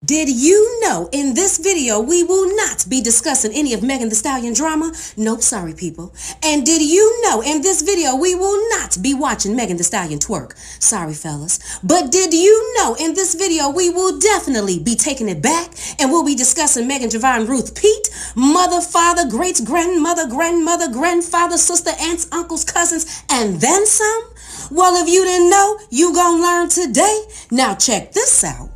Did you know in this video we will not be discussing any of Megan Thee Stallion drama? Nope, sorry people. And did you know in this video we will not be watching Megan Thee Stallion twerk? Sorry fellas. But did you know in this video we will definitely be taking it back and we'll be discussing Megan Javon Ruth Pete, mother, father, great grandmother, grandmother, grandfather, sister, aunts, uncles, cousins, and then some? Well, if you didn't know, you gonna learn today. Now check this out.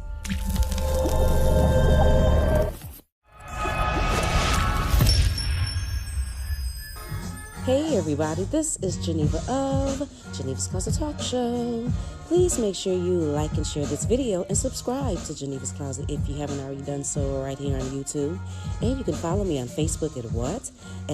Hey everybody, this is Geneva of Geneva's Closet Talk Show. Please make sure you like and share this video and subscribe to Geneva's Closet if you haven't already done so right here on YouTube. And you can follow me on Facebook at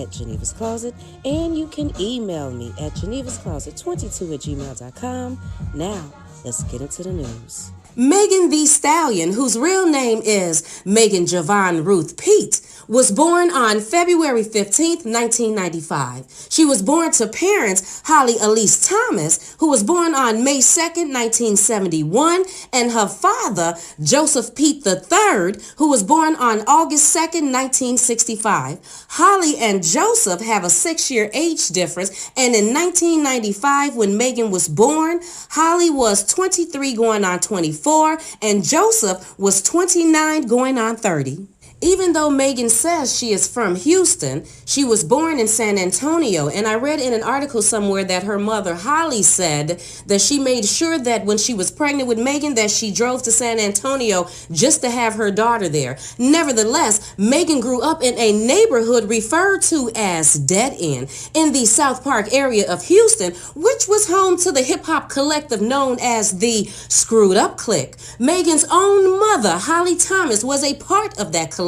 Geneva's Closet. And you can email me at genevascloset22@gmail.com. Now, let's get into the news. Megan Thee Stallion, whose real name is Megan Javon Ruth Pete, was born on February 15th, 1995. She was born to parents Holly Elise Thomas, who was born on May 2nd, 1971, and her father, Joseph Pete III, who was born on August 2nd, 1965. Holly and Joseph have a 6-year age difference, and in 1995, when Megan was born, Holly was 23 going on 24, and Joseph was 29 going on 30. Even though Megan says she is from Houston, she was born in San Antonio, and I read in an article somewhere that her mother, Holly, said that she made sure that when she was pregnant with Megan that she drove to San Antonio just to have her daughter there. Nevertheless, Megan grew up in a neighborhood referred to as Dead End in the South Park area of Houston, which was home to the hip-hop collective known as the Screwed Up Clique. Megan's own mother, Holly Thomas, was a part of that collective,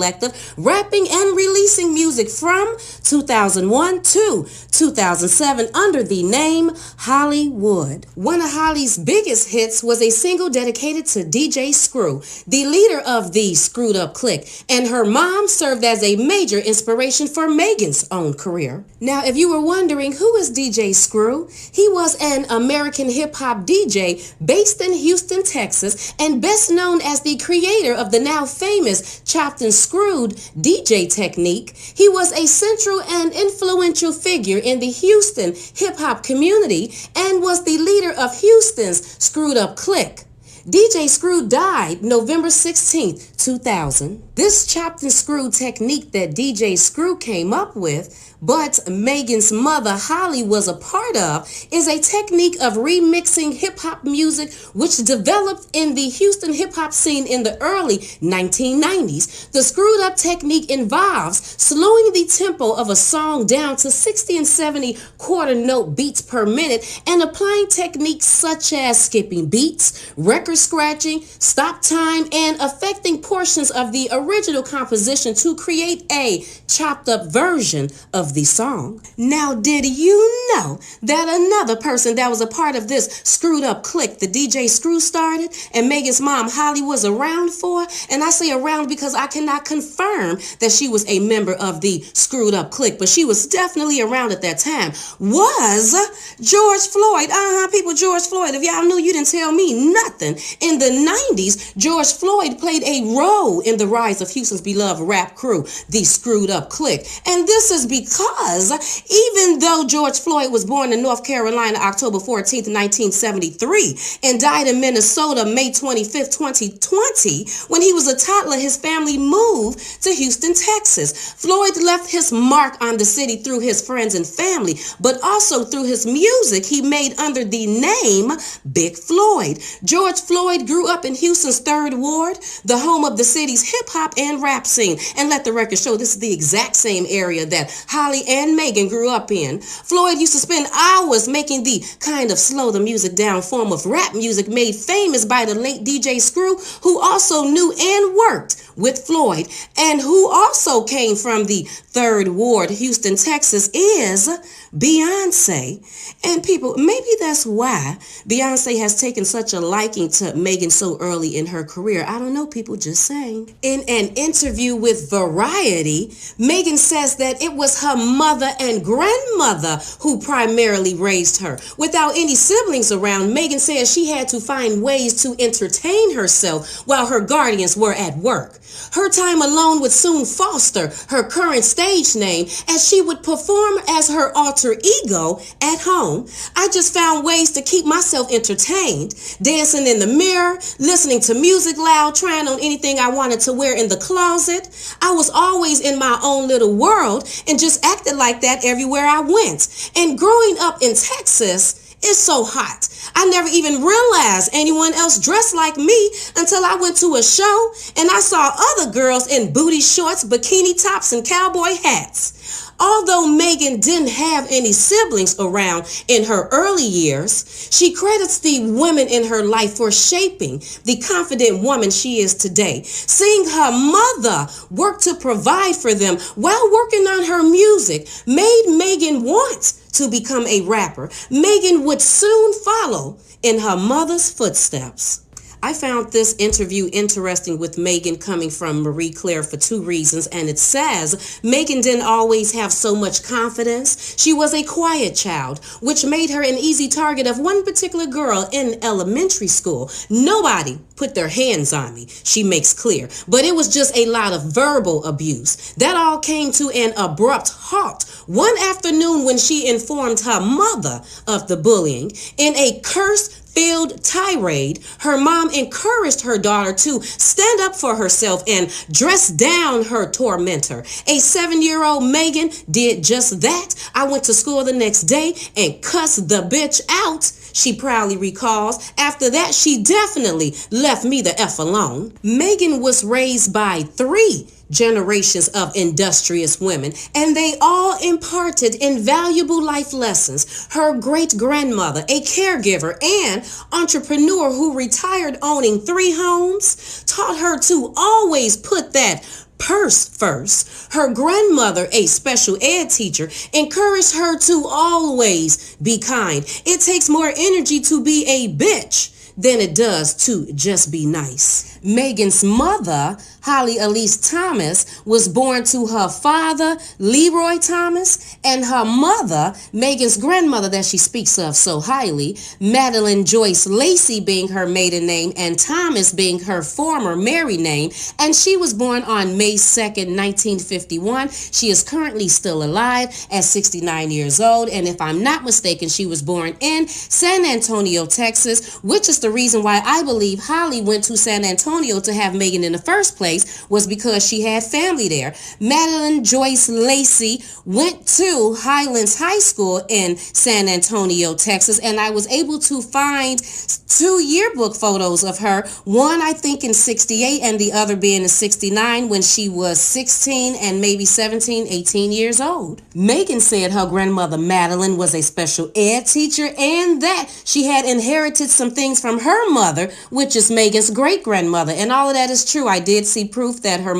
rapping and releasing music from 2001 to 2007 under the name Hollywood. One of Holly's biggest hits was a single dedicated to DJ Screw, the leader of the Screwed Up Clique, and her mom served as a major inspiration for Megan's own career. Now, if you were wondering who is DJ Screw, he was an American hip-hop DJ based in Houston, Texas, and best known as the creator of the now famous Chopped and Screwed DJ technique. He was a central and influential figure in the Houston hip-hop community and was the leader of Houston's Screwed Up Clique. DJ Screw died November 16th, 2000. This chopped and screwed technique that DJ Screw came up with, but Megan's mother, Holly, was a part of, is a technique of remixing hip-hop music which developed in the Houston hip-hop scene in the early 1990s. The screwed up technique involves slowing the tempo of a song down to 60 and 70 quarter note beats per minute and applying techniques such as skipping beats, record scratching, stop time, and affecting portions of the original composition to create a chopped up version of the song. Now, did you know that another person that was a part of this Screwed Up Clique, the DJ Screw started, and Megan's mom, Holly, was around for? And I say around because I cannot confirm that she was a member of the Screwed Up Clique, but she was definitely around at that time, was George Floyd. People, George Floyd. If y'all knew, you didn't tell me nothing. In the 90s, George Floyd played a role in the rise of Houston's beloved rap crew, the Screwed Up Clique. And this is because even though George Floyd was born in North Carolina October 14th, 1973, and died in Minnesota May 25th, 2020, when he was a toddler, his family moved to Houston, Texas. Floyd left his mark on the city through his friends and family, but also through his music he made under the name Big Floyd. George Floyd grew up in Houston's 3rd Ward, the home of the city's hip-hop and rap scene. And let the record show this is the exact same area that Holly and Megan grew up in. Floyd used to spend hours making the kind of slow the music down form of rap music made famous by the late DJ Screw, who also knew and worked with Floyd, and who also came from the 3rd Ward, Houston, Texas, is Beyonce. And people, maybe that's why Beyonce has taken such a liking to Megan so early in her career. I don't know, people, just saying. In an interview with Variety, Megan says that it was her mother and grandmother who primarily raised her. Without any siblings around, Megan says she had to find ways to entertain herself while her guardians were at work. Her time alone would soon foster her current stage name, as she would perform as her alter ego at home. I just found ways to keep myself entertained, dancing in the mirror, listening to music loud, trying on anything I wanted to wear in the closet. I was always in my own little world and just acted like that everywhere I went. And growing up in Texas, it's so hot. I never even realized anyone else dressed like me until I went to a show and I saw other girls in booty shorts, bikini tops, and cowboy hats. Although Megan didn't have any siblings around in her early years, she credits the women in her life for shaping the confident woman she is today. Seeing her mother work to provide for them while working on her music made Megan want to become a rapper. Megan would soon follow in her mother's footsteps. I found this interview interesting with Megan coming from Marie Claire for two reasons, and it says Megan didn't always have so much confidence. She was a quiet child, which made her an easy target of one particular girl in elementary school. Nobody put their hands on me, she makes clear, but it was just a lot of verbal abuse. That all came to an abrupt halt one afternoon when she informed her mother of the bullying. In a curse-filled tirade, her mom encouraged her daughter to stand up for herself and dress down her tormentor. A 7-year-old Megan did just that. I went to school the next day and cussed the bitch out, she proudly recalls. After that, she definitely left me the F alone. Megan was raised by 3 generations of industrious women, and they all imparted invaluable life lessons. Her great-grandmother, a caregiver and entrepreneur who retired owning 3 homes, taught her to always put that purse first. Her grandmother, a special ed teacher, encouraged her to always be kind. It takes more energy to be a bitch than it does to just be nice. Megan's mother, Holly Elise Thomas, was born to her father, Leroy Thomas, and her mother, Megan's grandmother that she speaks of so highly, Madeline Joyce Lacey being her maiden name and Thomas being her former married name, and she was born on May 2nd, 1951. She is currently still alive at 69 years old, and if I'm not mistaken, she was born in San Antonio, Texas, which is the reason why I believe Holly went to San Antonio to have Megan in the first place, was because she had family there. Madeline Joyce Lacey went to Highlands High School in San Antonio, Texas, and I was able to find 2 yearbook photos of her, one I think in 68 and the other being in 69 when she was 16 and maybe 17, 18 years old. Megan said her grandmother Madeline was a special ed teacher and that she had inherited some things from her mother, which is Megan's great-grandmother. And all of that is true. I did see proof that her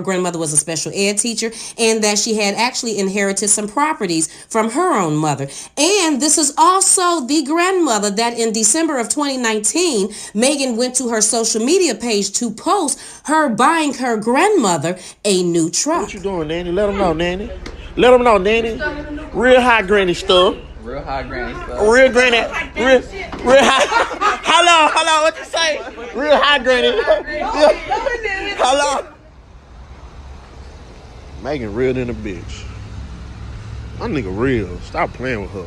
grandmother was a special ed teacher and that she had actually inherited some properties from her own mother. And this is also the grandmother that in December of 2019, Megan went to her social media page to post her buying her grandmother a new truck. What you doing, Nanny? Let them know, Nanny. Let them know, Nanny. Real high granny stuff. Real high granny stuff. Real granny. Real high. Hello, what you say? Real high granny. Hello. Megan real than a bitch. My nigga real. Stop playing with her.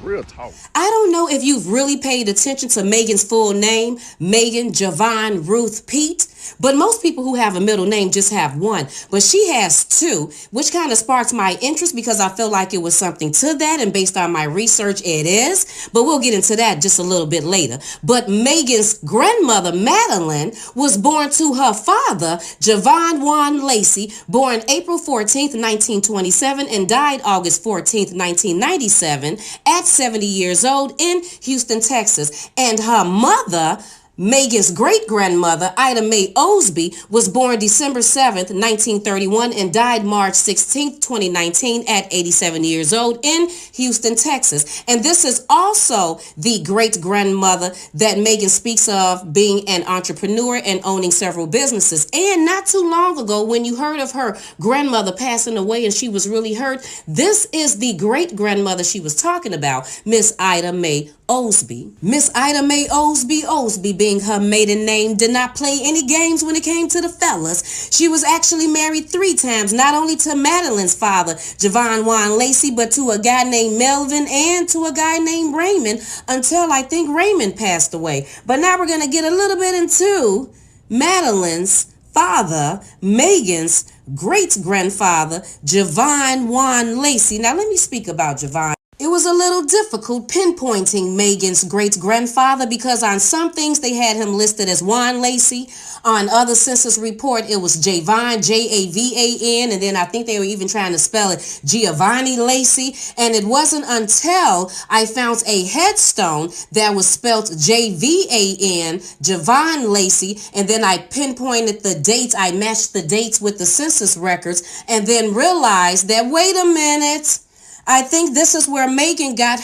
Real talk. I don't know if you've really paid attention to Megan's full name, Megan Javon Ruth Pete, but most people who have a middle name just have one. But she has 2, which kind of sparked my interest because I feel like it was something to that, and based on my research, it is. But we'll get into that just a little bit later. But Megan's grandmother, Madeline, was born to her father, Javon Juan Lacey, born April 14th, 1927, and died August 14th, 1997, at 70 years old in Houston, Texas. And her mother, Megan's great-grandmother, Ida Mae Osby, was born December 7th, 1931 and died March 16th, 2019 at 87 years old in Houston, Texas. And this is also the great-grandmother that Megan speaks of being an entrepreneur and owning several businesses. And not too long ago, when you heard of her grandmother passing away and she was really hurt, this is the great-grandmother she was talking about, Miss Ida Mae Osby. Miss Ida Mae Osby being her maiden name, did not play any games when it came to the fellas. She was actually married 3 times, not only to Madeline's father, Javon Juan Lacey, but to a guy named Melvin and to a guy named Raymond, until I think Raymond passed away. But now we're going to get a little bit into Madeline's father, Megan's great-grandfather, Javon Juan Lacey. Now let me speak about Javon. It was a little difficult pinpointing Megan's great-grandfather because on some things they had him listed as Juan Lacey. On other census report, it was Javon, Javan, and then I think they were even trying to spell it Giovanni Lacey. And it wasn't until I found a headstone that was spelled Jvan, Javon Lacey, and then I pinpointed the dates. I matched the dates with the census records and then realized that, wait a minute, I think this is where Megan got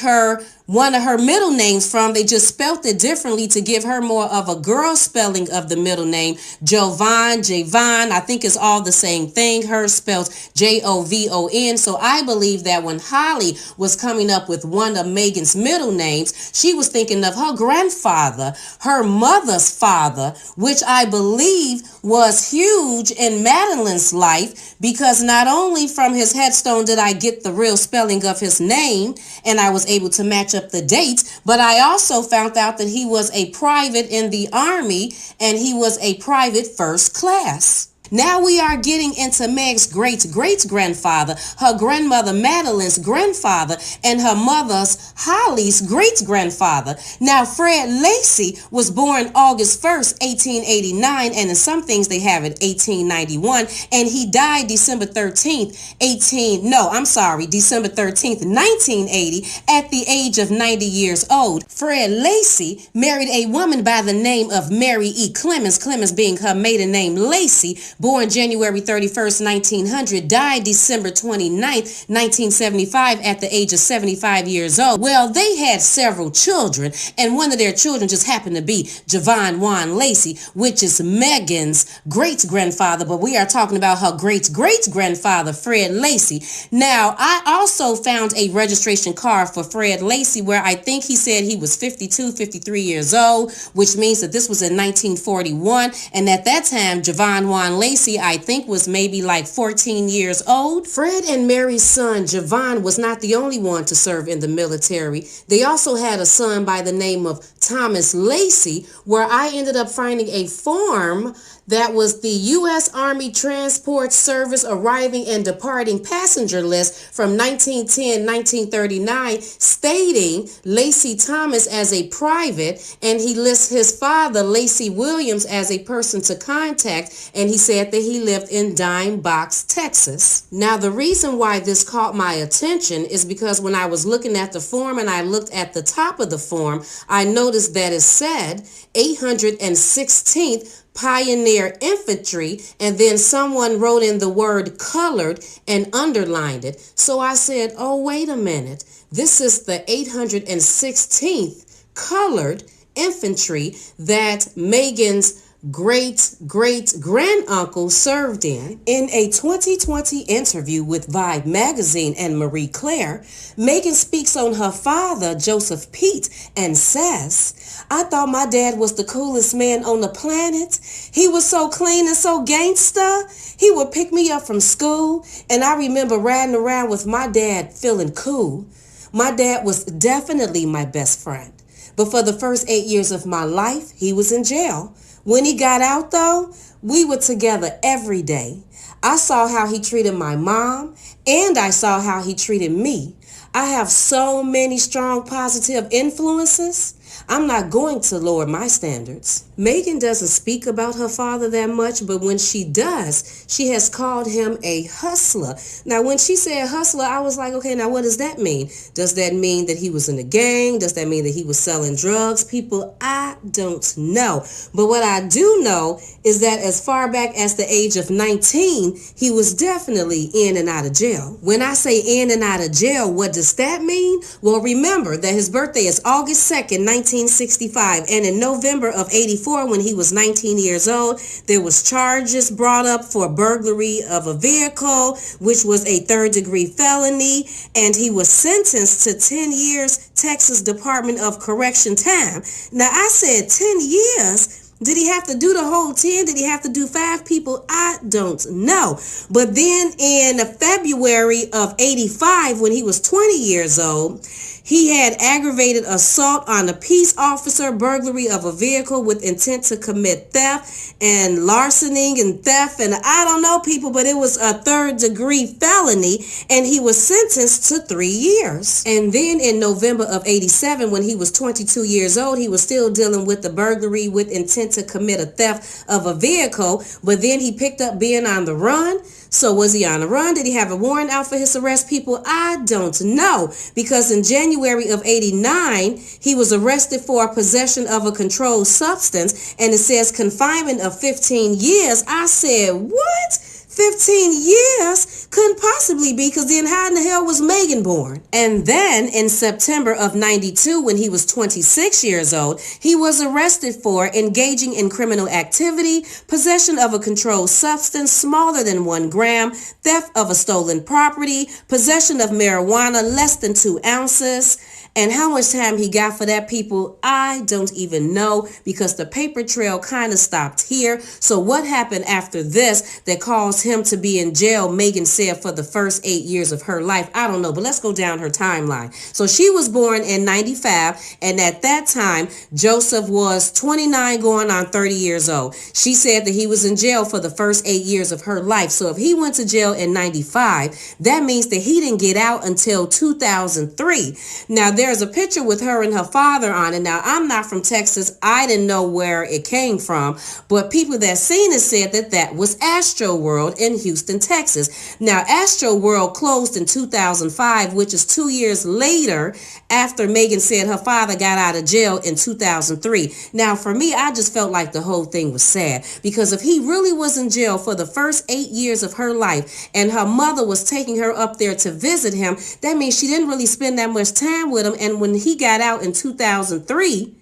one of her middle names from. They just spelt it differently to give her more of a girl spelling of the middle name. Javon, I think it's all the same thing. Hers spelled Jovon. So I believe that when Holly was coming up with one of Megan's middle names, she was thinking of her grandfather, her mother's father, which I believe was huge in Madeline's life, because not only from his headstone did I get the real spelling of his name and I was able to match up the dates, but I also found out that he was a private in the Army and he was a private first class. Now we are getting into Meg's great-great-grandfather, her grandmother Madeline's grandfather, and her mother's Holly's great-grandfather. Now Fred Lacey was born August 1st, 1889, and in some things they have it 1891, and he died December 13th, 1980 at the age of 90 years old. Fred Lacey married a woman by the name of Mary E. Clemens being her maiden name Lacey, born January 31st, 1900, died December 29th, 1975 at the age of 75 years old. Well, they had several children, and one of their children just happened to be Javon Juan Lacey, which is Megan's great-grandfather, but we are talking about her great-great-grandfather, Fred Lacey. Now, I also found a registration card for Fred Lacey where I think he said he was 52, 53 years old, which means that this was in 1941, and at that time, Javon Juan Lacey, I think, was maybe like 14 years old. Fred and Mary's son, Javon, was not the only one to serve in the military. They also had a son by the name of Thomas Lacey, where I ended up finding a form that was the U.S. Army Transport Service arriving and departing passenger list from 1910-1939, stating Lacey Thomas as a private, and he lists his father, Lacey Williams, as a person to contact, and he said that he lived in Dime Box, Texas. Now, the reason why this caught my attention is because when I was looking at the form and I looked at the top of the form, I noticed that it said 816th Pioneer Infantry, and then someone wrote in the word colored and underlined it. So I said, oh, wait a minute. This is the 816th Colored Infantry that Megan's great-great-granduncle served in. In a 2020 interview with Vibe magazine and Marie Claire, Megan speaks on her father, Joseph Pete, and says, I thought my dad was the coolest man on the planet. He was so clean and so gangsta. He would pick me up from school, and I remember riding around with my dad feeling cool. My dad was definitely my best friend. But for the first 8 years of my life, he was in jail. When he got out, though, we were together every day. I saw how he treated my mom, and I saw how he treated me. I have so many strong positive influences. I'm not going to lower my standards. Megan doesn't speak about her father that much, but when she does, she has called him a hustler. Now, when she said hustler, I was like, okay, now what does that mean? Does that mean that he was in a gang? Does that mean that he was selling drugs? People, I don't know. But what I do know is that as far back as the age of 19, he was definitely in and out of jail. When I say in and out of jail, what does that mean? Well, remember that his birthday is August 2nd, 1965, and in November of 84, when he was 19 years old, there was charges brought up for burglary of a vehicle, which was a third-degree felony, and he was sentenced to 10 years Texas Department of Correction time. Now, I said 10 years. Did he have to do the whole 10? Did he have to do 5 people? I don't know. But then in February of 85, when he was 20 years old, he had aggravated assault on a peace officer, burglary of a vehicle with intent to commit theft, and larceny and theft. And I don't know, people, but it was a third-degree felony, and he was sentenced to 3 years. And then in November of 87, when he was 22 years old, he was still dealing with the burglary with intent to commit a theft of a vehicle, but then he picked up being on the run. So was he on the run? Did he have a warrant out for his arrest? People, I don't know, because in January of 89, he was arrested for possession of a controlled substance, and it says confinement of 15 years. I said, what? 15 years couldn't possibly be, because then how in the hell was Megan born? And then in September of 92, when he was 26 years old, he was arrested for engaging in criminal activity, possession of a controlled substance smaller than 1 gram, theft of a stolen property, possession of marijuana less than 2 ounces. And how much time he got for that, people, I don't even know, because the paper trail kind of stopped here. So what happened after this that caused him to be in jail, Megan said, for the first 8 years of her life? I don't know, but let's go down her timeline. So she was born in 95, and at that time, Joseph was 29 going on 30 years old. She said that he was in jail for the first 8 years of her life. So if he went to jail in 95, that means that he didn't get out until 2003. Now, there's a picture with her and her father on it. Now, I'm not from Texas. I didn't know where it came from, but people that seen it said that that was Astro World in Houston, Texas. Now, Astro World closed in 2005, which is 2 years later after Megan said her father got out of jail in 2003. Now, for me, I just felt like the whole thing was sad, because if he really was in jail for the first 8 years of her life and her mother was taking her up there to visit him, that means she didn't really spend that much time with him. And when he got out in 2003,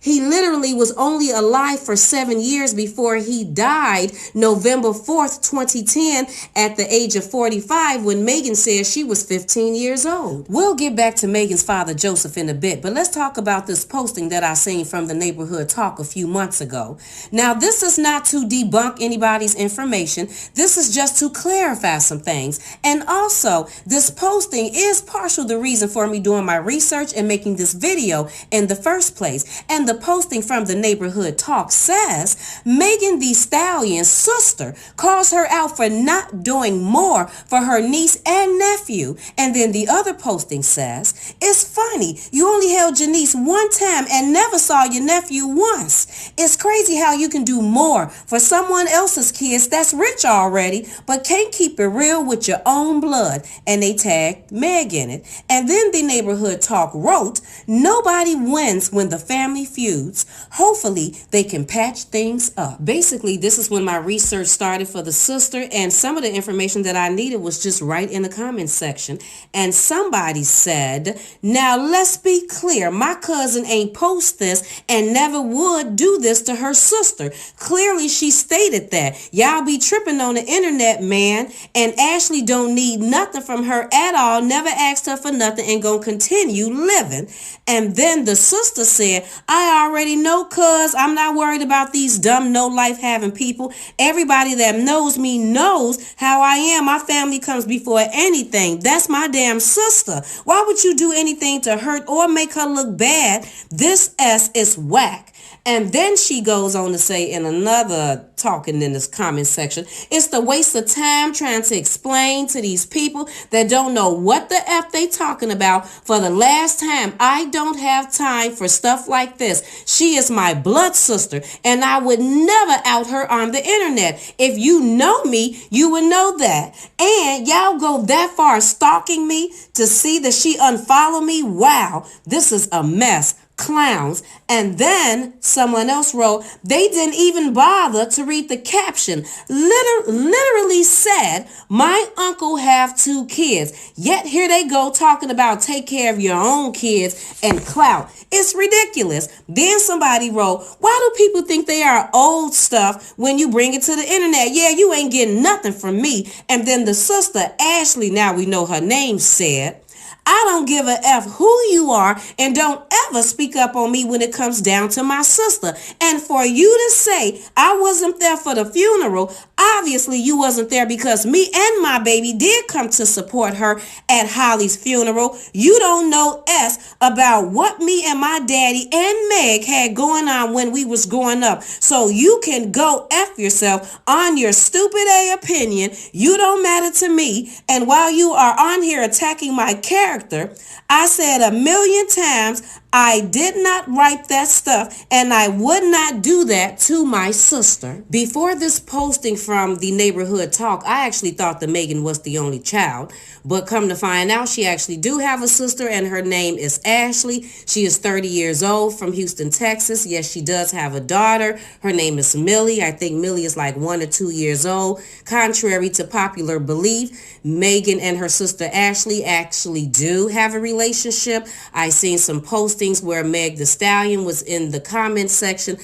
he literally was only alive for 7 years before he died November 4th, 2010, at the age of 45, when Megan said she was 15 years old. We'll get back to Megan's father, Joseph, in a bit, but let's talk about this posting that I seen from the Neighborhood Talk a few months ago. Now, this is not to debunk anybody's information. This is just to clarify some things. And also, this posting is partial the reason for me doing my research and making this video in the first place. And the posting from the Neighborhood Talk says Megan Thee Stallion's sister calls her out for not doing more for her niece and nephew. And then the other posting says, it's funny, you only held your niece one time and never saw your nephew once. It's crazy how you can do more for someone else's kids that's rich already, but can't keep it real with your own blood. And they tagged Meg in it. And then the Neighborhood Talk wrote, nobody wins when the family feuds. Hopefully they can patch things up. Basically, this is when my research started for the sister, and some of the information that I needed was just right in the comments section. And somebody said, now let's be clear, my cousin ain't post this and never would do this to her sister. Clearly she stated that. Y'all be tripping on the internet, man. And Ashley don't need nothing from her at all, never asked her for nothing, and gonna continue living. And then the sister said, I already know, cuz I'm not worried about these dumb no life having people. Everybody that knows me knows how I am. My family comes before anything. That's my damn sister. Why would you do anything to hurt or make her look bad? This S is whack. And then she goes on to say in another talking in this comment section, it's the waste of time trying to explain to these people that don't know what the F they talking about. For the last time, I don't have time for stuff like this. She is my blood sister, and I would never out her on the internet. If you know me, you would know that. And y'all go that far stalking me to see that she unfollowed me? Wow, this is a mess. Clowns. And then someone else wrote, they didn't even bother to read the caption. Literally said, my uncle have 2 kids. Yet here they go talking about take care of your own kids and clout. It's ridiculous. Then somebody wrote, why do people think they are old stuff when you bring it to the internet? Yeah, you ain't getting nothing from me. And then the sister, Ashley, now we know her name, said, I don't give a F who you are, and don't ever speak up on me when it comes down to my sister. And for you to say I wasn't there for the funeral, obviously you wasn't there because me and my baby did come to support her at Holly's funeral. You don't know S about what me and my daddy and Meg had going on when we was growing up. So you can go F yourself on your stupid A opinion. You don't matter to me. And while you are on here attacking my character, I said 1,000,000 times, I did not write that stuff, and I would not do that to my sister. Before this posting from the Neighborhood Talk, I actually thought that Megan was the only child, but come to find out, she actually do have a sister, and her name is Ashley. She is 30 years old, from Houston, Texas. Yes, she does have a daughter. Her name is Millie. I think Millie is like 1 or 2 years old. Contrary to popular belief, Megan and her sister Ashley actually do have a relationship. I seen some postings where Meg Thee Stallion was in the comment section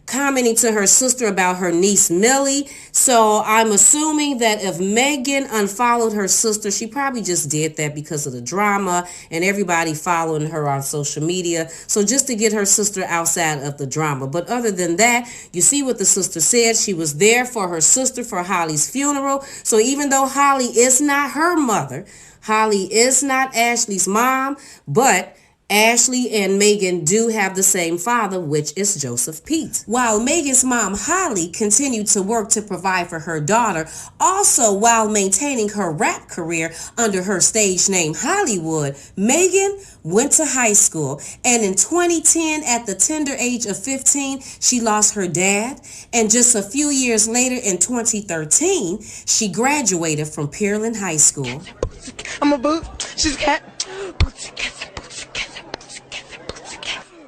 commenting to her sister about her niece Millie. So I'm assuming that if Megan unfollowed her sister, she probably just did that because of the drama and everybody following her on social media. So just to get her sister outside of the drama. But other than that, you see what the sister said. She was there for her sister for Holly's funeral. So even though Holly is not her mother, Holly is not Ashley's mom, but Ashley and Megan do have the same father, which is Joseph Pete. While Megan's mom, Holly, continued to work to provide for her daughter, also while maintaining her rap career under her stage name Hollywood, Megan went to high school. And in 2010, at the tender age of 15, she lost her dad. And just a few years later, in 2013, she graduated from Pearland High School. I'm a boot. She's a cat.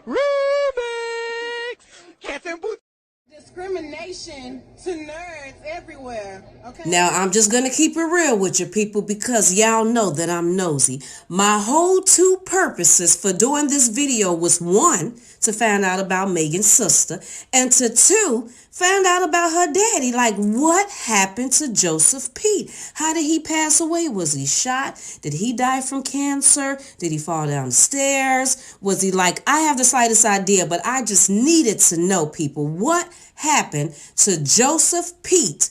Remix! Cats and boots. Discrimination to nerds everywhere, okay? Now, I'm just going to keep it real with you people because y'all know that I'm nosy. My whole 2 purposes for doing this video was 1, to find out about Megan's sister, and to 2, find out about her daddy. Like, what happened to Joseph Pete? How did he pass away? Was he shot? Did he die from cancer? Did he fall down the stairs? Was he like, I have the slightest idea, but I just needed to know, people, what happened to Joseph Pete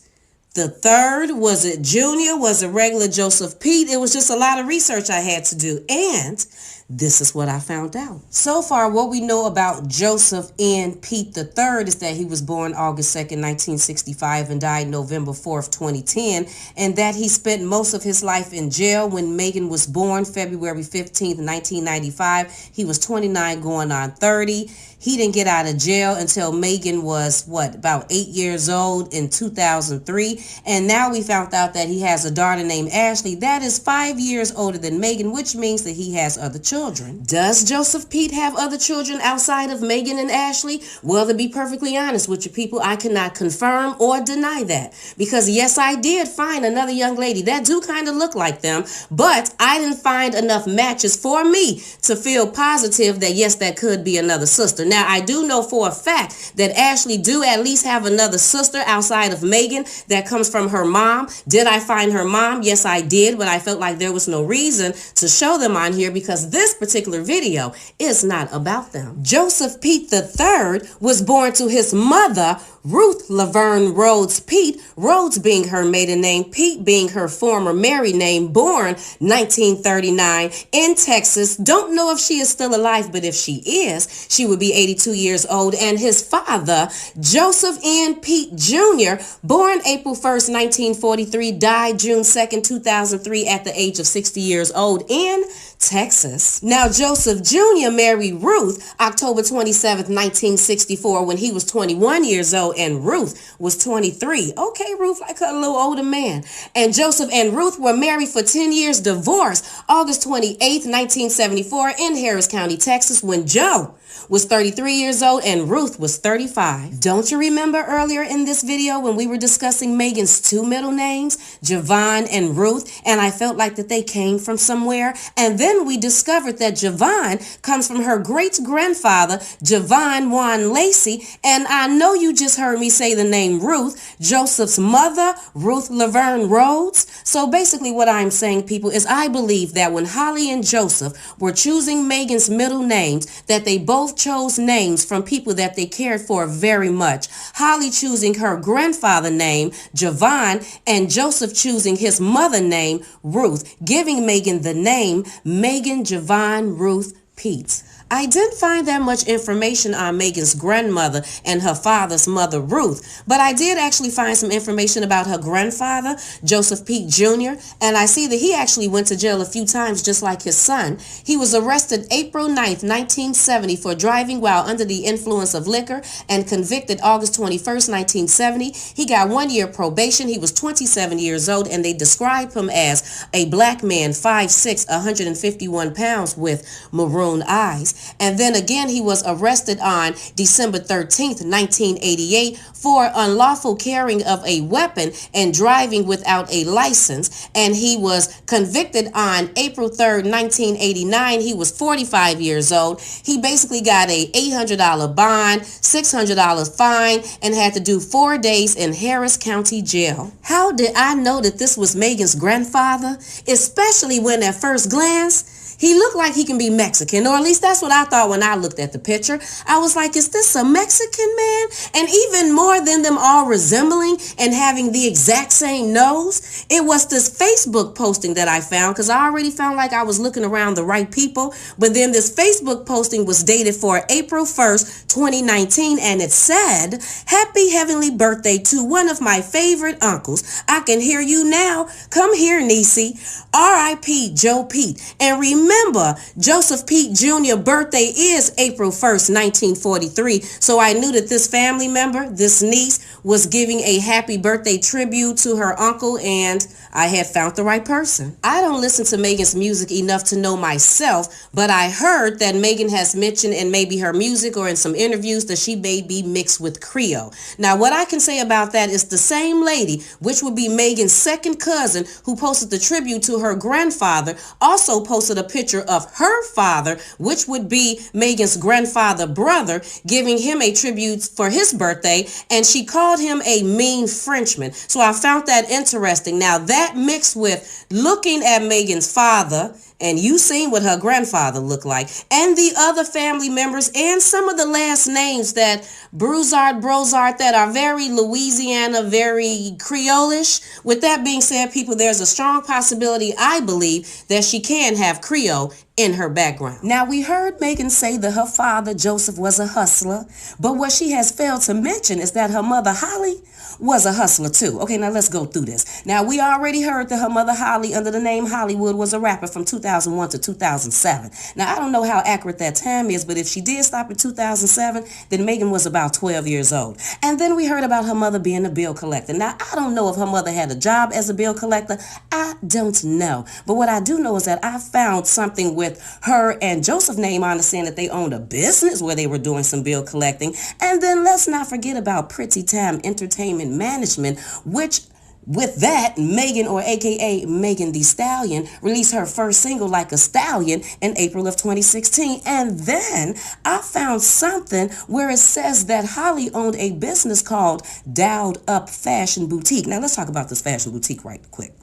the third? Was it Junior? Was it regular Joseph Pete? It was just a lot of research I had to do, and this is what I found out. So far, what we know about Joseph N. Pete III is that he was born August 2nd, 1965 and died November 4th, 2010, and that he spent most of his life in jail. When Megan was born, February 15th, 1995, he was 29 going on 30. He didn't get out of jail until Megan was, about 8 years old in 2003. And now we found out that he has a daughter named Ashley that is 5 years older than Megan, which means that he has other children. Does Joseph Pete have other children outside of Megan and Ashley? Well, to be perfectly honest with you people, I cannot confirm or deny that. Because yes, I did find another young lady that do kind of look like them, but I didn't find enough matches for me to feel positive that yes, that could be another sister. Now, I do know for a fact that Ashley do at least have another sister outside of Megan that comes from her mom. Did I find her mom? Yes, I did, but I felt like there was no reason to show them on here because this particular video is not about them. Joseph Pete III was born to his mother, Ruth Laverne Rhodes Pete, Rhodes being her maiden name, Pete being her former married name, born 1939 in Texas. Don't know if she is still alive, but if she is, she would be 82 years old. And his father, Joseph N. Pete Jr., born April 1st, 1943, died June 2nd, 2003 at the age of 60 years old in Texas. Now, Joseph Jr. married Ruth October 27th, 1964 when he was 21 years old and Ruth was 23. Okay, Ruth, like a little older man. And Joseph and Ruth were married for 10 years, divorced August 28th, 1974 in Harris County, Texas, when Joe was 33 years old and Ruth was 35. Don't you remember earlier in this video when we were discussing Megan's two middle names, Javon and Ruth, and I felt like that they came from somewhere? And then we discovered that Javon comes from her great-grandfather, Javon Juan Lacey, and I know you just heard me say the name Ruth, Joseph's mother, Ruth Laverne Rhodes. So basically what I'm saying, people, is I believe that when Holly and Joseph were choosing Megan's middle names, that they both chose names from people that they cared for very much. Holly choosing her grandfather name, Javon, and Joseph choosing his mother name, Ruth, giving Megan the name Megan Javon Ruth Pete. I didn't find that much information on Megan's grandmother and her father's mother, Ruth, but I did actually find some information about her grandfather, Joseph Pete Jr., and I see that he actually went to jail a few times just like his son. He was arrested April 9th, 1970 for driving while under the influence of liquor and convicted August 21st, 1970. He got 1 year probation. He was 27 years old, and they described him as a black man, 5'6", 151 pounds with maroon eyes. And then again, he was arrested on December 13th, 1988 for unlawful carrying of a weapon and driving without a license. And he was convicted on April 3rd, 1989. He was 45 years old. He basically got a $800 bond, $600 fine, and had to do 4 days in Harris County Jail. How did I know that this was Megan's grandfather? Especially when at first glance, he looked like he can be Mexican, or at least that's what I thought when I looked at the picture. I was like, is this a Mexican man? And even more than them all resembling and having the exact same nose, it was this Facebook posting that I found, because I already found like I was looking around the right people. But then this Facebook posting was dated for April 1st, 2019, and it said, "Happy heavenly birthday to one of my favorite uncles. I can hear you now. Come here, Niecy. R.I.P. Joe Pete. And remember, Joseph Pete Jr. birthday is April 1st, 1943. So I knew that this family member, this niece, was giving a happy birthday tribute to her uncle, and I had found the right person. I don't listen to Megan's music enough to know myself, but I heard that Megan has mentioned in maybe her music or in some interviews that she may be mixed with Creole. Now, what I can say about that is the same lady, which would be Megan's second cousin, who posted the tribute to her grandfather, also posted a picture of her father, which would be Megan's grandfather brother, giving him a tribute for his birthday, and she called him a mean Frenchman. So I found that interesting. Now, that mixed with looking at Megan's father, and you seen what her grandfather looked like, and the other family members, and some of the last names that Brozart, that are very Louisiana, very Creole-ish. With that being said, people, there's a strong possibility, I believe, that she can have Creole in her background. Now, we heard Megan say that her father, Joseph, was a hustler, but what she has failed to mention is that her mother, Holly, was a hustler too. Okay, now let's go through this. Now, we already heard that her mother, Holly, under the name Hollywood, was a rapper from 2001 to 2007. Now, I don't know how accurate that time is, but if she did stop in 2007, then Megan was about 12 years old. And then we heard about her mother being a bill collector. Now, I don't know if her mother had a job as a bill collector. I don't know. But what I do know is that I found something with her and Joseph's name, I understand that they owned a business where they were doing some bill collecting. And then let's not forget about Pretty Time Entertainment Management, which With that, Megan, or aka Megan Thee Stallion, released her first single, Like a Stallion, in April of 2016. And then I found something where it says that Holly owned a business called Dialed Up Fashion Boutique. Now let's talk about this fashion boutique right quick.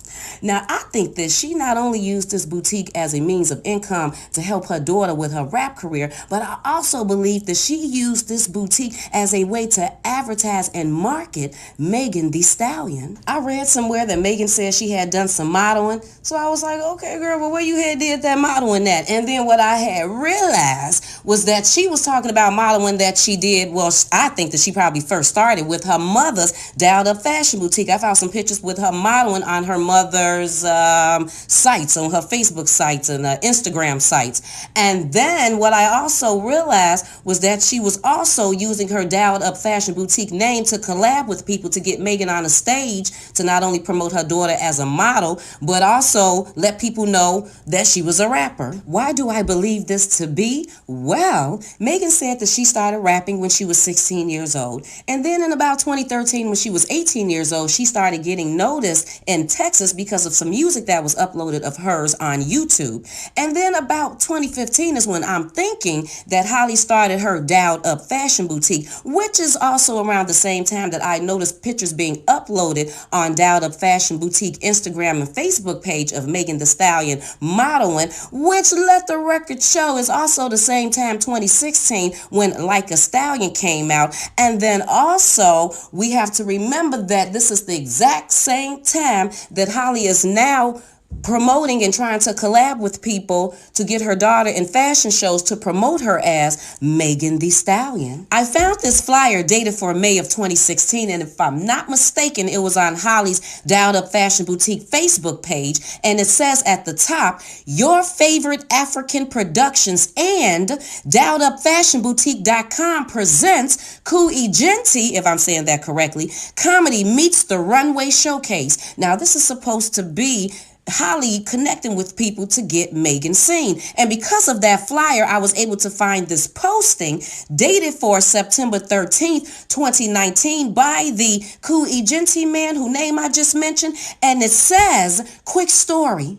Now, I think that she not only used this boutique as a means of income to help her daughter with her rap career, but I also believe that she used this boutique as a way to advertise and market Megan Thee Stallion. I read somewhere that Megan said she had done some modeling, so I was like, okay, girl, well, where you had did that modeling at? And then what I had realized was that she was talking about modeling that she did, well, I think that she probably first started with her mother's Dialed Up Fashion Boutique. I found some pictures with her modeling on her mother's sites, on her Facebook sites and Instagram sites. And then what I also realized was that she was also using her Dialed Up Fashion Boutique name to collab with people to get Megan on a stage to not only promote her daughter as a model, but also let people know that she was a rapper. Why do I believe this to be? Well, Megan said that she started rapping when she was 16 years old. And then in about 2013, when she was 18 years old, she started getting noticed in Texas because of some music that was uploaded of hers on YouTube. And then about 2015 is when I'm thinking that Holly started her Dialed Up Fashion Boutique, which is also around the same time that I noticed pictures being uploaded on Dialed Up Fashion Boutique Instagram and Facebook page of Megan Thee Stallion modeling, which, let the record show, is also the same time, 2016, when Like a Stallion came out. And then also we have to remember that this is the exact same time that Holly is now promoting and trying to collab with people to get her daughter in fashion shows to promote her as Megan Thee Stallion. I found this flyer dated for May of 2016, and if I'm not mistaken, it was on Holly's Dialed Up Fashion Boutique Facebook page, and it says at the top, "Your favorite African productions and DialedUpFashionBoutique.com presents Kui Genti," if I'm saying that correctly, "Comedy Meets the Runway Showcase." Now, this is supposed to be Holly connecting with people to get Megan seen. And because of that flyer, I was able to find this posting dated for September 13th, 2019 by the Kui Genti man whose name I just mentioned. And it says, "Quick story.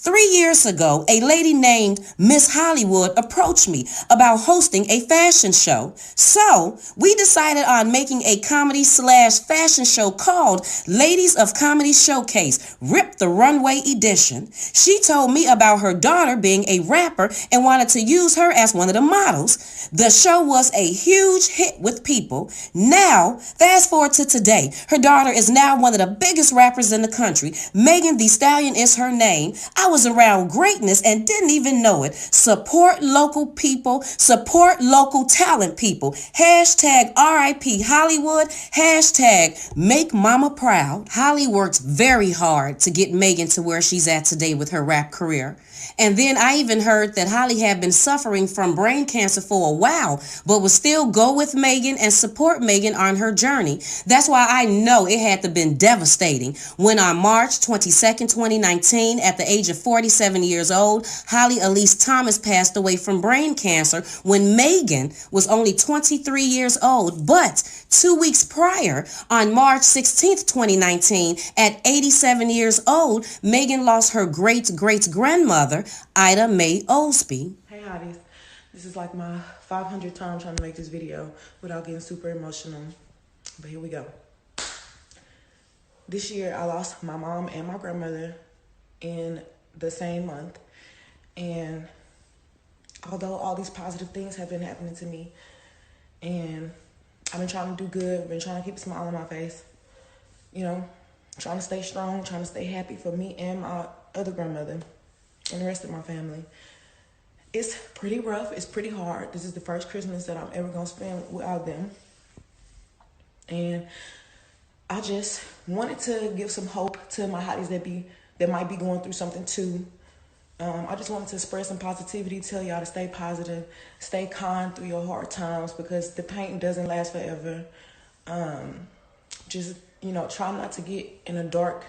3 years ago, a lady named Miss Hollywood approached me about hosting a fashion show. So we decided on making a comedy/fashion show called Ladies of Comedy Showcase, Rip the Runway Edition. She told me about her daughter being a rapper and wanted to use her as one of the models. The show was a huge hit with people. Now, fast forward to today. Her daughter is now one of the biggest rappers in the country. Megan Thee Stallion is her name. I was around greatness and didn't even know it. Support local people. Support local talent people. Hashtag RIP Hollywood. Hashtag make mama proud." Holly worked very hard to get Megan to where she's at today with her rap career. And then I even heard that Holly had been suffering from brain cancer for a while, but would still go with Megan and support Megan on her journey. That's why I know it had to have been devastating when on March 22nd, 2019, at the age of 47 years old, Holly Elise Thomas passed away from brain cancer when Megan was only 23 years old. But 2 weeks prior, on March 16th, 2019, at 87 years old, Megan lost her great-great-grandmother, Ida Mae Osby. Hey hotties, this is like my 500th time trying to make this video without getting super emotional, but here we go. This year I lost my mom and my grandmother in the same month, and although all these positive things have been happening to me and I've been trying to do good, I've been trying to keep a smile on my face, you know, trying to stay strong, trying to stay happy for me and my other grandmother and the rest of my family. It's pretty rough. It's pretty hard. This is the first Christmas that I'm ever going to spend without them. And I just wanted to give some hope to my hotties that might be going through something too. I just wanted to spread some positivity, tell y'all to stay positive, stay kind through your hard times because the pain doesn't last forever. Just, you know, try not to get in a dark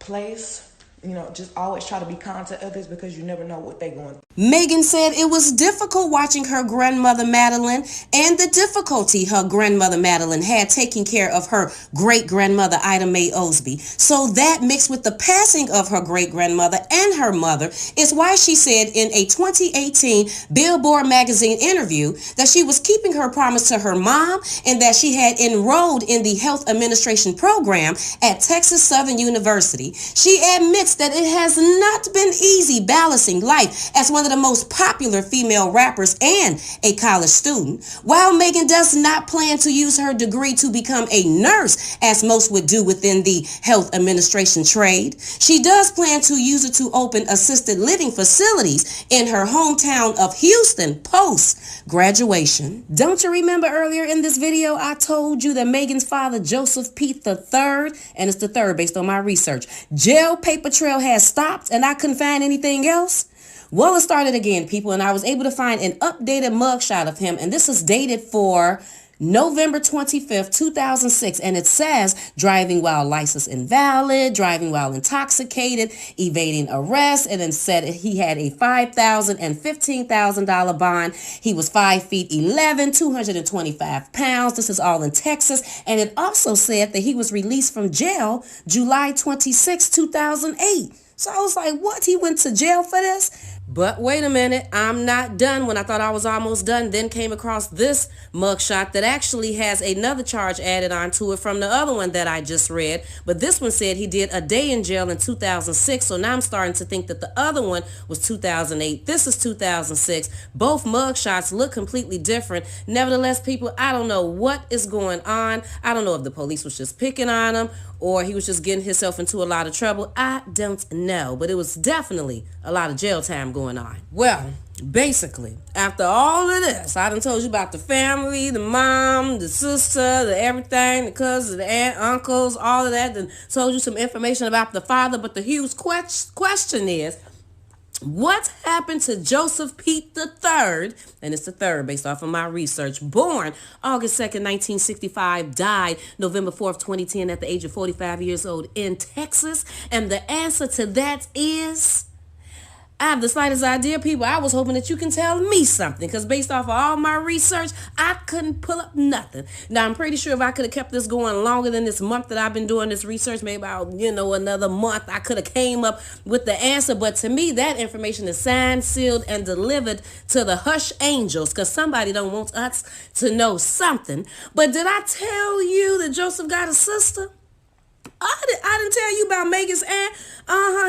place. You know, just always try to be kind to others because you never know what they're going through. Megan said it was difficult watching her grandmother Madeline and the difficulty her grandmother Madeline had taking care of her great-grandmother Ida Mae Osby. So that mixed with the passing of her great-grandmother and her mother is why she said in a 2018 Billboard magazine interview that she was keeping her promise to her mom and that she had enrolled in the health administration program at Texas Southern University. She admits that it has not been easy balancing life as one of the most popular female rappers and a college student. While Megan does not plan to use her degree to become a nurse, as most would do within the health administration trade, she does plan to use it to open assisted living facilities in her hometown of Houston post-graduation. Don't you remember earlier in this video I told you that Megan's father, Joseph Pete III, and it's the third based on my research, jail paper trail has stopped and I couldn't find anything else? Well, it started again, people, and I was able to find an updated mugshot of him, and this is dated for November 25th, 2006, and it says driving while license invalid, driving while intoxicated, evading arrest, and then said he had a $5,000 and $15,000 bond. He was 5'11", 225 pounds. This is all in Texas, and it also said that he was released from jail July 26, 2008. So I was like, what? He went to jail for this? But wait a minute, I'm not done. When I thought I was almost done, then came across this mugshot that actually has another charge added onto it from the other one that I just read. But this one said he did a day in jail in 2006. So now I'm starting to think that the other one was 2008. This is 2006. Both mugshots look completely different. Nevertheless, people, I don't know what is going on. I don't know if the police was just picking on him or he was just getting himself into a lot of trouble. I don't know. But it was definitely a lot of jail time going on. Well, basically, after all of this, I done told you about the family, the mom, the sister, the everything, the cousins, the aunt, uncles, all of that. Then told you some information about the father. But the huge question is, what happened to Joseph Pete III? And it's the third based off of my research. Born August 2nd, 1965, died November 4th, 2010 at the age of 45 years old in Texas. And the answer to that is, I have the slightest idea, people. I was hoping that you can tell me something because based off of all my research, I couldn't pull up nothing. Now, I'm pretty sure if I could have kept this going longer than this month that I've been doing this research, maybe about, another month, I could have came up with the answer. But to me, that information is signed, sealed, and delivered to the hush angels because somebody don't want us to know something. But did I tell you that Joseph got a sister? I didn't tell you about Megan's aunt.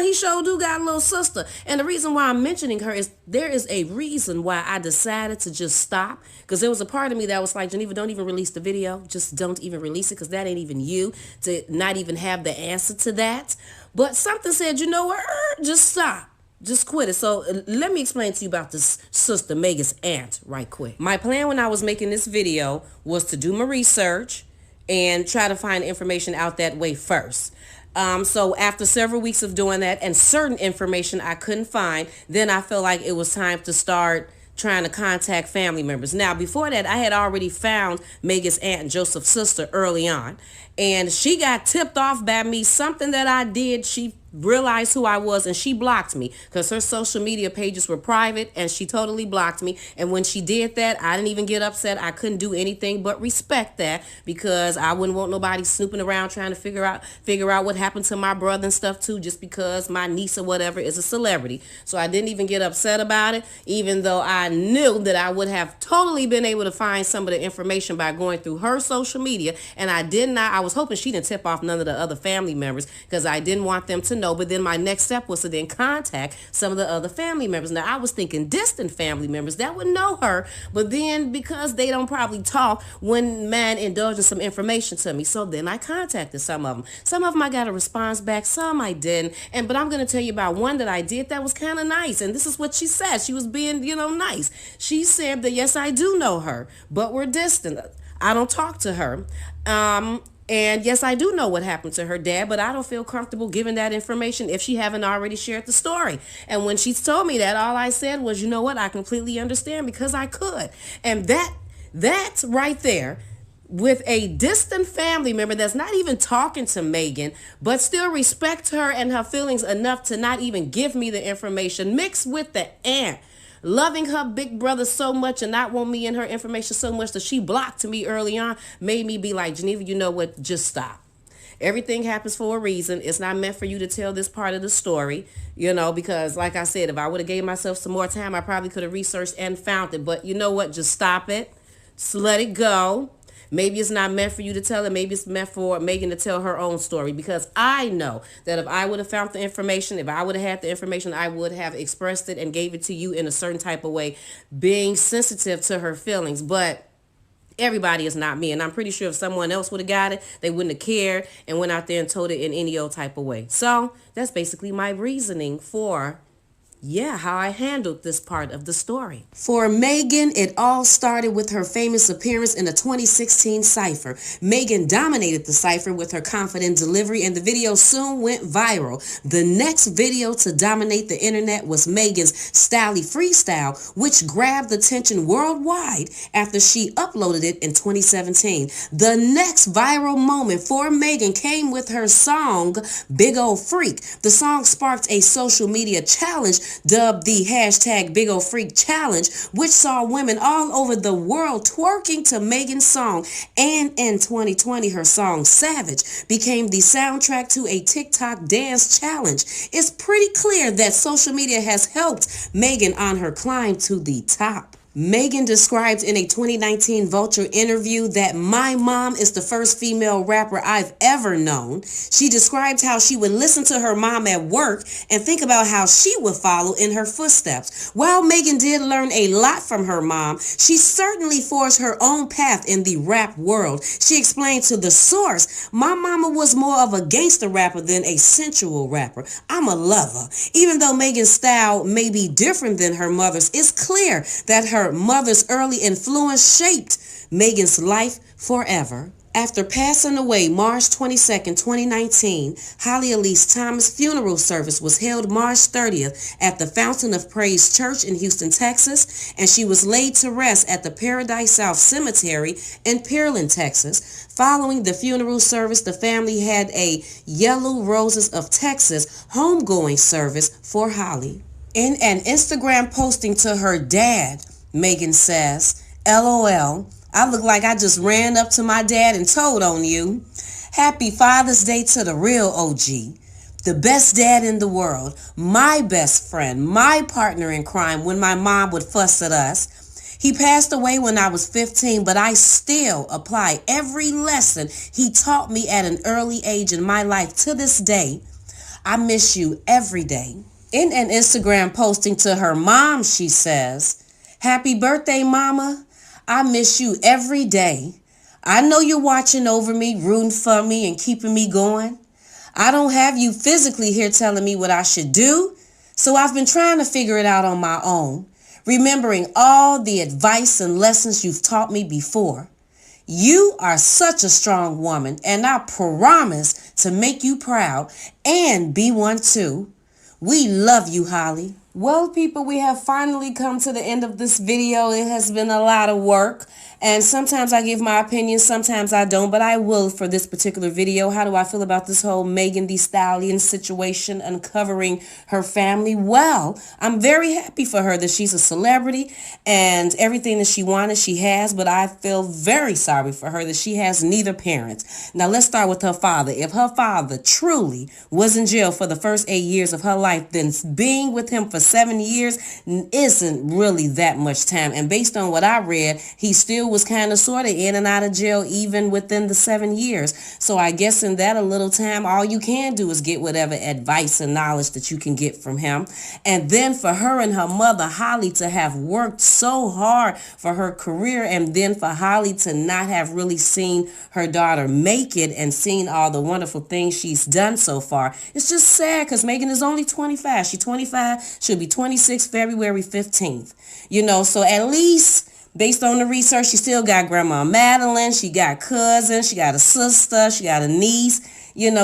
He sure do got a little sister. And the reason why I'm mentioning her is there is a reason why I decided to just stop. Because there was a part of me that was like, Geneva, don't even release the video. Just don't even release it because that ain't even you to not even have the answer to that. But something said, you know what? Just stop. Just quit it. So let me explain to you about this sister, Megan's aunt, right quick. My plan when I was making this video was to do my research and try to find information out that way first. So after several weeks of doing that and certain information I couldn't find, then I felt like it was time to start trying to contact family members. Now, before that, I had already found Megan's aunt, Joseph's sister, early on. And she got tipped off by me, something that I did. She realized who I was and she blocked me because her social media pages were private and she totally blocked me. And when she did that, I didn't even get upset. I couldn't do anything but respect that because I wouldn't want nobody snooping around trying to figure out what happened to my brother and stuff too, just because my niece or whatever is a celebrity. So I didn't even get upset about it, even though I knew that I would have totally been able to find some of the information by going through her social media. And I did not. I was hoping she didn't tip off none of the other family members because I didn't want them to know. But then my next step was to then contact some of the other family members. Now, I was thinking distant family members that would know her, but then because they don't probably talk, wouldn't mind indulging some information to me. So then I contacted some of them. Some of them I got a response back, some I didn't. But I'm going to tell you about one that I did that was kind of nice. And this is what she said. She was being, nice. She said that, yes, I do know her, but we're distant. I don't talk to her. And yes, I do know what happened to her dad, but I don't feel comfortable giving that information if she haven't already shared the story. And when she told me that, all I said was, you know what, I completely understand because I could. And that's right there with a distant family member that's not even talking to Megan, but still respect her and her feelings enough to not even give me the information, mixed with the aunt loving her big brother so much and not want me in her information so much that she blocked me early on made me be like, Geneva, you know what? Just stop. Everything happens for a reason. It's not meant for you to tell this part of the story, because like I said, if I would have gave myself some more time, I probably could have researched and found it. But you know what? Just stop it. Just let it go. Maybe it's not meant for you to tell it. Maybe it's meant for Megan to tell her own story, because I know that if I would have found the information, if I would have had the information, I would have expressed it and gave it to you in a certain type of way, being sensitive to her feelings. But everybody is not me, and I'm pretty sure if someone else would have got it, they wouldn't have cared and went out there and told it in any old type of way. So that's basically my reasoning for how I handled this part of the story. For Megan, it all started with her famous appearance in a 2016 cipher. Megan dominated the cipher with her confident delivery, and the video soon went viral. The next video to dominate the internet was Megan's Stally Freestyle, which grabbed attention worldwide after she uploaded it in 2017. The next viral moment for Megan came with her song, Big Ol' Freak. The song sparked a social media challenge dubbed the hashtag Big Ol' Freak Challenge, which saw women all over the world twerking to Megan's song. And in 2020, her song Savage became the soundtrack to a TikTok dance challenge. It's pretty clear that social media has helped Megan on her climb to the top. Megan described in a 2019 Vulture interview that my mom is the first female rapper I've ever known. She described how she would listen to her mom at work and think about how she would follow in her footsteps. While Megan did learn a lot from her mom, she certainly forged her own path in the rap world. She explained to The Source, my mama was more of a gangster rapper than a sensual rapper. I'm a lover. Even though Megan's style may be different than her mother's, it's clear that her mother's early influence shaped Megan's life forever. After passing away March 22nd, 2019, Holly Elise Thomas' funeral service was held March 30th at the Fountain of Praise Church in Houston, Texas, and she was laid to rest at the Paradise South Cemetery in Pearland, Texas. Following the funeral service, the family had a Yellow Roses of Texas homegoing service for Holly. In an Instagram posting to her dad, Megan says, LOL, I look like I just ran up to my dad and told on you. Happy Father's Day to the real OG. The best dad in the world. My best friend. My partner in crime when my mom would fuss at us. He passed away when I was 15, but I still apply every lesson he taught me at an early age in my life to this day. I miss you every day. In an Instagram posting to her mom, she says, Happy birthday, Mama. I miss you every day. I know you're watching over me, rooting for me, and keeping me going. I don't have you physically here telling me what I should do, so I've been trying to figure it out on my own, remembering all the advice and lessons you've taught me before. You are such a strong woman, and I promise to make you proud and be one too. We love you, Holly. Well, people, we have finally come to the end of this video. It has been a lot of work, and sometimes I give my opinion, sometimes I don't, but I will for this particular video. How do I feel about this whole Megan Thee Stallion situation, uncovering her family? Well, I'm very happy for her that she's a celebrity and everything that she wanted, she has, but I feel very sorry for her that she has neither parent. Now, let's start with her father. If her father truly was in jail for the first 8 years of her life, then being with him for 7 years isn't really that much time. And based on what I read, he still was kind of sort of in and out of jail even within the 7 years. So I guess in that a little time, all you can do is get whatever advice and knowledge that you can get from him. And then for her and her mother, Holly, to have worked so hard for her career, and then for Holly to not have really seen her daughter make it and seen all the wonderful things she's done so far. It's just sad because Megan is only 25. She's 25. She'll be 26 February 15th. So at least based on the research, she still got Grandma Madeline. She got cousins. She got a sister. She got a niece.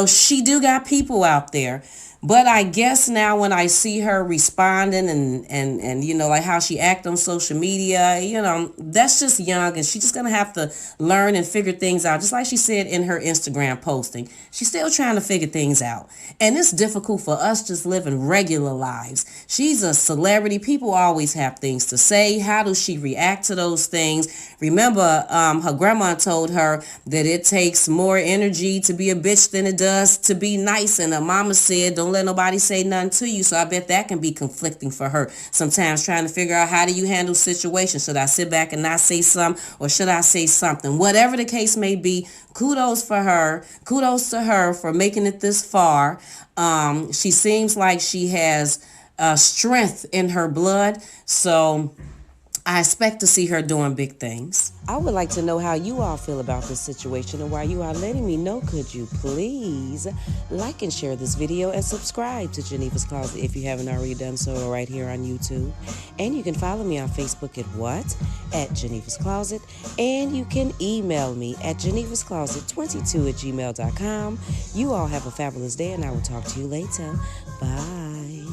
She do got people out there. But I guess now when I see her responding and you know, like how she act on social media, you know, that's just young, and she's just gonna have to learn and figure things out. Just like she said in her Instagram posting, she's still trying to figure things out. And it's difficult for us just living regular lives. She's a celebrity. People always have things to say. How does she react to those things? Remember, her grandma told her that it takes more energy to be a bitch than it does to be nice. And her mama said, don't let nobody say nothing to you. So I bet that can be conflicting for her sometimes, trying to figure out how do you handle situations. Should I sit back and not say something, or should I say something? Whatever the case may be, kudos for her. Kudos to her for making it this far. She seems like she has strength in her blood. So I expect to see her doing big things. I would like to know how you all feel about this situation, and while you are letting me know, could you please like and share this video and subscribe to Geneva's Closet if you haven't already done so right here on YouTube. And you can follow me on Facebook at Geneva's Closet, and you can email me at genevascloset22@gmail.com. You all have a fabulous day, and I will talk to you later. Bye.